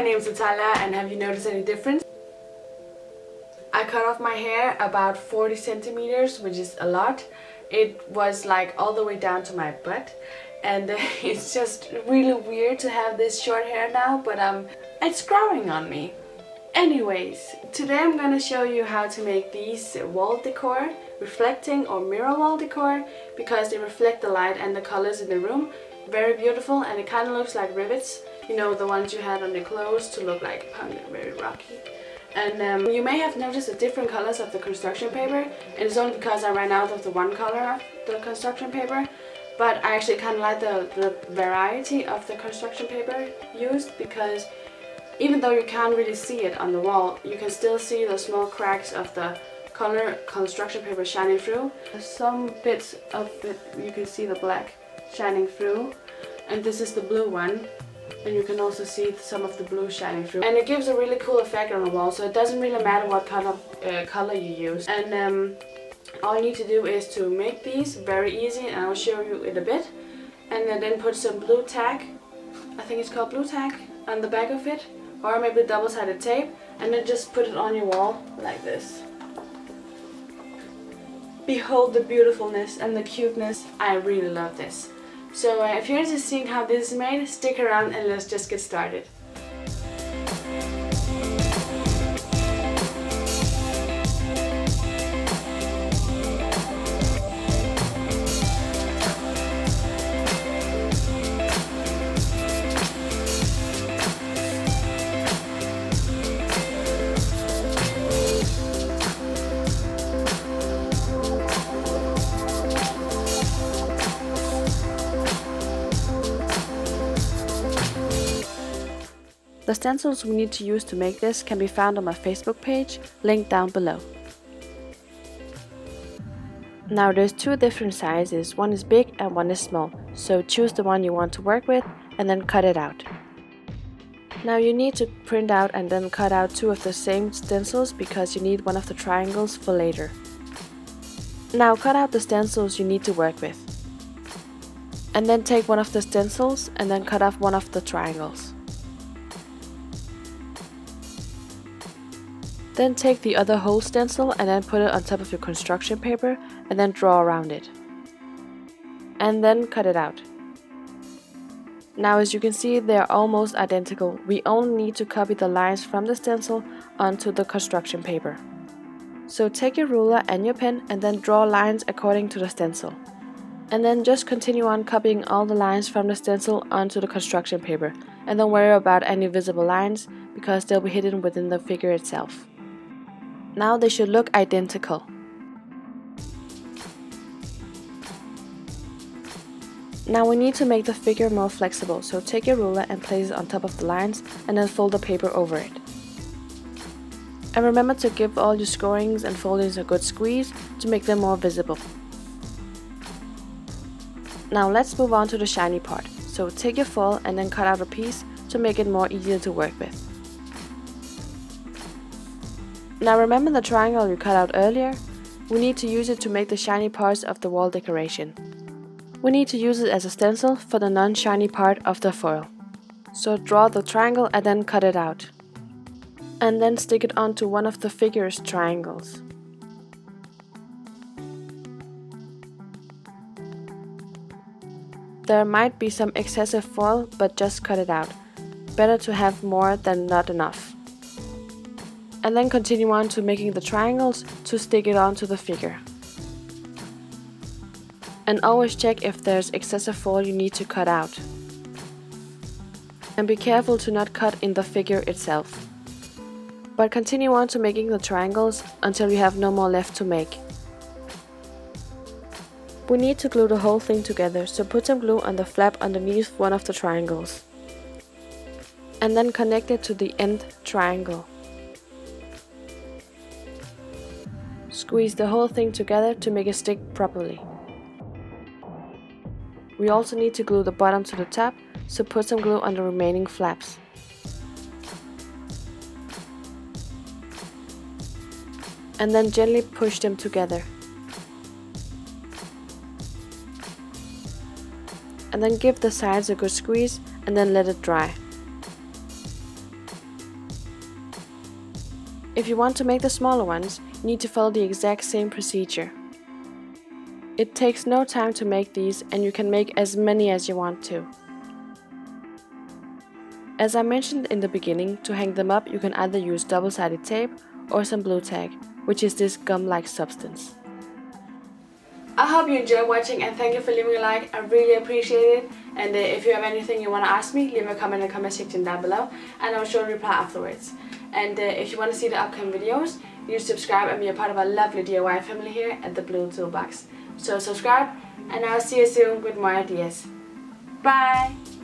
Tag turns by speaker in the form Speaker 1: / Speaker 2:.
Speaker 1: name is Natalia, and have you noticed any difference? I cut off my hair about 40 centimeters, which is a lot. It was like all the way down to my butt, and it's just really weird to have this short hair now, but it's growing on me. Anyways, today I'm gonna show you how to make these wall decor, reflecting or mirror wall decor, because they reflect the light and the colors in the room. Very beautiful, and it kind of looks like rivets, you know, the ones you had on your clothes to look like punk and very rocky. And you may have noticed the different colors of the construction paper, and it's only because I ran out of the one color of the construction paper. But I actually kind of like the variety of the construction paper used, because even though you can't really see it on the wall, you can still see the small cracks of the color construction paper shining through. Some bits of it you can see the black shining through, and this is the blue one, and you can also see some of the blue shining through. And it gives a really cool effect on the wall, so it doesn't really matter what kind of color you use. And all you need to do is to make these very easy, and I'll show you in a bit. And then put some blue tack, I think it's called blue tack, on the back of it, or maybe double-sided tape, and then just put it on your wall like this. Behold the beautifulness and the cuteness. I really love this. So if you're interested in seeing how this is made, stick around and let's just get started. The stencils we need to use to make this can be found on my Facebook page, linked down below. Now there's two different sizes, one is big and one is small, so choose the one you want to work with and then cut it out. Now you need to print out and then cut out two of the same stencils, because you need one of the triangles for later. Now cut out the stencils you need to work with. And then take one of the stencils and then cut off one of the triangles. Then take the other whole stencil and then put it on top of your construction paper and then draw around it. And then cut it out. Now as you can see, they are almost identical. We only need to copy the lines from the stencil onto the construction paper. So take your ruler and your pen and then draw lines according to the stencil. And then just continue on copying all the lines from the stencil onto the construction paper. And don't worry about any visible lines, because they'll be hidden within the figure itself. Now they should look identical. Now we need to make the figure more flexible, so take your ruler and place it on top of the lines and then fold the paper over it. And remember to give all your scorings and foldings a good squeeze to make them more visible. Now let's move on to the shiny part, so take your foil and then cut out a piece to make it more easier to work with. Now remember the triangle you cut out earlier? We need to use it to make the shiny parts of the wall decoration. We need to use it as a stencil for the non-shiny part of the foil. So draw the triangle and then cut it out. And then stick it onto one of the figure's triangles. There might be some excessive foil, but just cut it out. Better to have more than not enough. And then continue on to making the triangles to stick it onto the figure. And always check if there's excessive foil you need to cut out. And be careful to not cut in the figure itself. But continue on to making the triangles until you have no more left to make. We need to glue the whole thing together, so put some glue on the flap underneath one of the triangles. And then connect it to the end triangle. Squeeze the whole thing together to make it stick properly. We also need to glue the bottom to the top, so put some glue on the remaining flaps. And then gently push them together. And then give the sides a good squeeze and then let it dry. If you want to make the smaller ones, you need to follow the exact same procedure. It takes no time to make these, and you can make as many as you want to. As I mentioned in the beginning, to hang them up you can either use double-sided tape or some blue tack, which is this gum-like substance. I hope you enjoyed watching, and thank you for leaving a like. I really appreciate it. And if you have anything you want to ask me, leave a comment in the comment section down below and I'll sure reply afterwards. And if you want to see the upcoming videos, you subscribe and be a part of our lovely DIY family here at the Blue Toolbox. So subscribe, and I'll see you soon with more ideas. Bye!